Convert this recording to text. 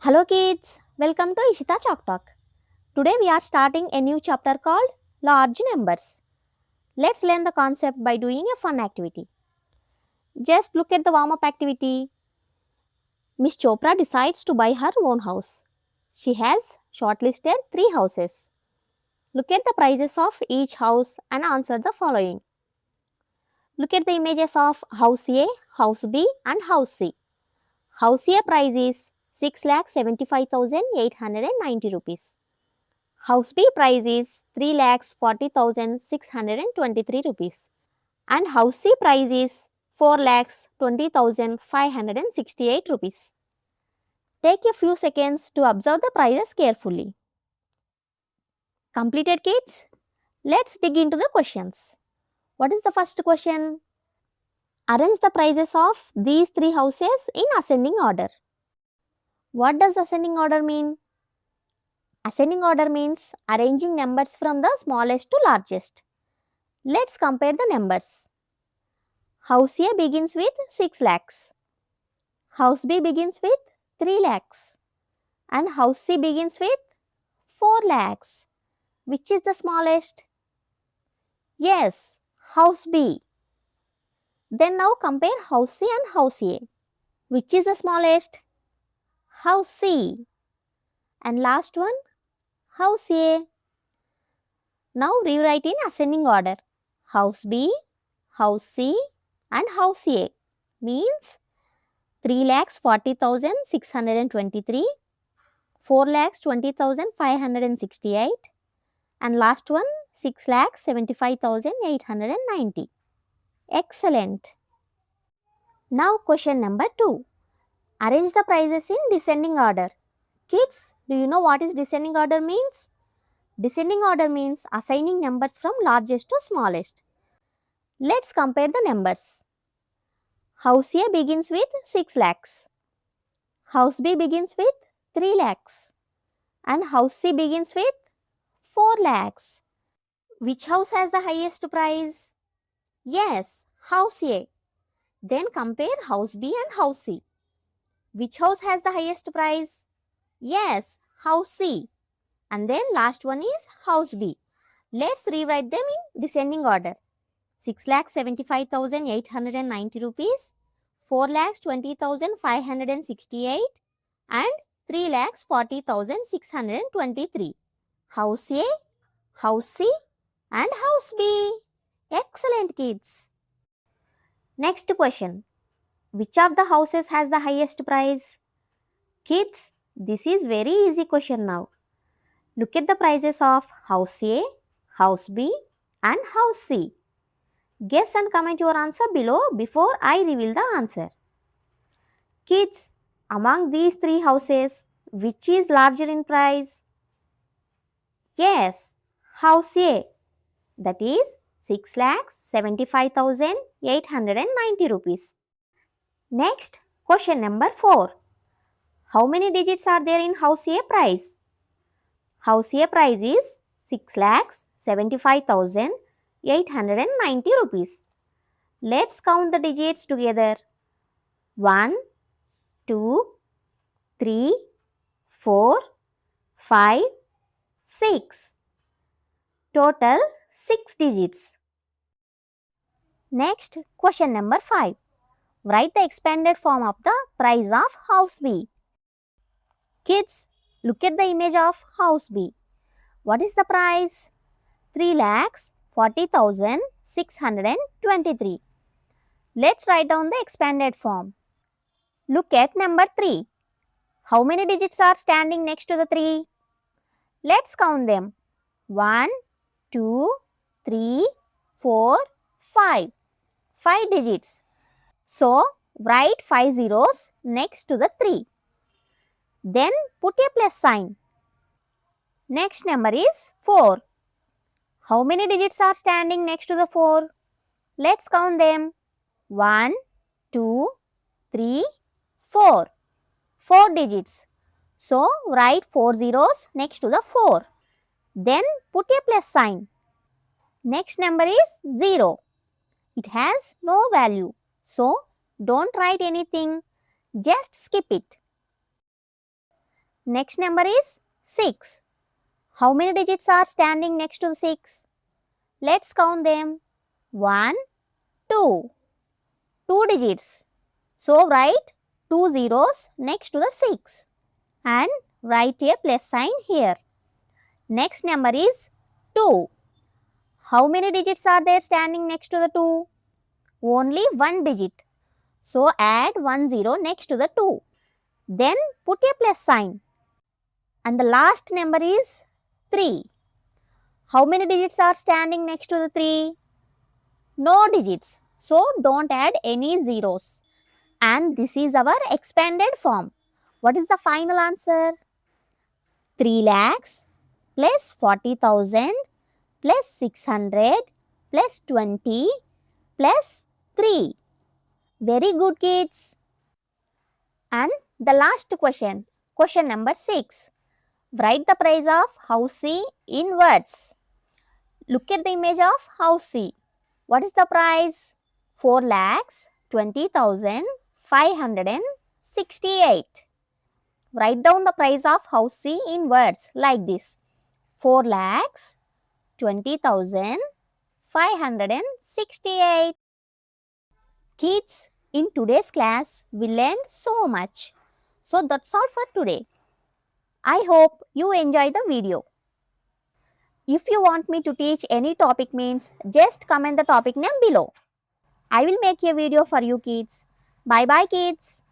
Hello kids, welcome to Ishita Chalk Talk. Today we are starting a new chapter called Large Numbers. Let's learn the concept by doing a fun activity. Just look at the warm up activity. Miss Chopra decides to buy her own house. She has shortlisted 3 houses. Look at the prices of each house and answer the following. Look at the images of House A, House B and House C. House A price is 6,75,890 rupees. House B price is 3,40,623 rupees and House C price is 4,20,568 rupees. Take a few seconds to observe the prices carefully. Completed kids? Let's dig into the questions. What is the first question? Arrange the prices of these 3 houses in ascending order. What does ascending order mean? Ascending order means arranging numbers from the smallest to largest. Let's compare the numbers. House A begins with 6 lakhs. House B begins with 3 lakhs. And House C begins with 4 lakhs. Which is the smallest? Yes, House B. Then now compare House C and House A. Which is the smallest? House C. And last one, House A. Now rewrite in ascending order. House B, House C and House A means 3,40,623, 4,20,568 and last one 6,75,890. Excellent. Now question number 2. Arrange the prices in descending order. Kids, do you know what is descending order means? Descending order means assigning numbers from largest to smallest. Let's compare the numbers. House A begins with 6 lakhs. House B begins with 3 lakhs. And House C begins with 4 lakhs. Which house has the highest price? Yes, House A. Then compare House B and House C. Which house has the highest price? Yes, House C. And then last one is House B. Let's rewrite them in descending order. 6,75,890 rupees, 4,20,568 and 3,40,623. House A, House C and House B. Excellent kids. Next question. Which of the houses has the highest price? Kids, this is very easy question now. Look at the prices of House A, House B and House C. Guess and comment your answer below before I reveal the answer. Kids, among these 3 houses, which is larger in price? Yes, House A. That is 6,75,890 rupees. Next, question number 4. How many digits are there in House A price? House A price is 6,75,890 rupees. Let's count the digits together. 1, 2, 3, 4, 5, 6. Total 6 digits. Next, question number 5. Write the expanded form of the price of House B. Kids, look at the image of House B. What is the price? 3,40,623. Let's write down the expanded form. Look at number 3. How many digits are standing next to the 3? Let's count them. 1, 2, 3, 4, 5. 5 digits. So, write 5 zeros next to the 3. Then put a plus sign. Next number is 4. How many digits are standing next to the 4? Let's count them. 1, 2, 3, 4. 4 digits. So, write 4 zeros next to the 4. Then put a plus sign. Next number is 0. It has no value. So, don't write anything. Just skip it. Next number is 6. How many digits are standing next to the 6? Let's count them. 1, 2. 2 digits. So write 2 zeros next to the 6 and write a plus sign here. Next number is 2. How many digits are there standing next to the 2? Only 1 digit. So add 1 zero next to the 2. Then put a plus sign. And the last number is 3. How many digits are standing next to the 3? No digits. So don't add any zeros. And this is our expanded form. What is the final answer? 3 lakhs plus 40,000 plus 600 plus 20 plus 3. Very good, kids. And the last question, question number 6. Write the price of house C in words. Look at the image of house C. What is the price? 4 lakhs 20,568. Write down the price of house C in words like this. 4 lakhs 20,568. Kids, in today's class, we learned so much. So that's all for today. I hope you enjoy the video. If you want me to teach any topic means, just comment the topic name below. I will make a video for you kids. Bye bye kids.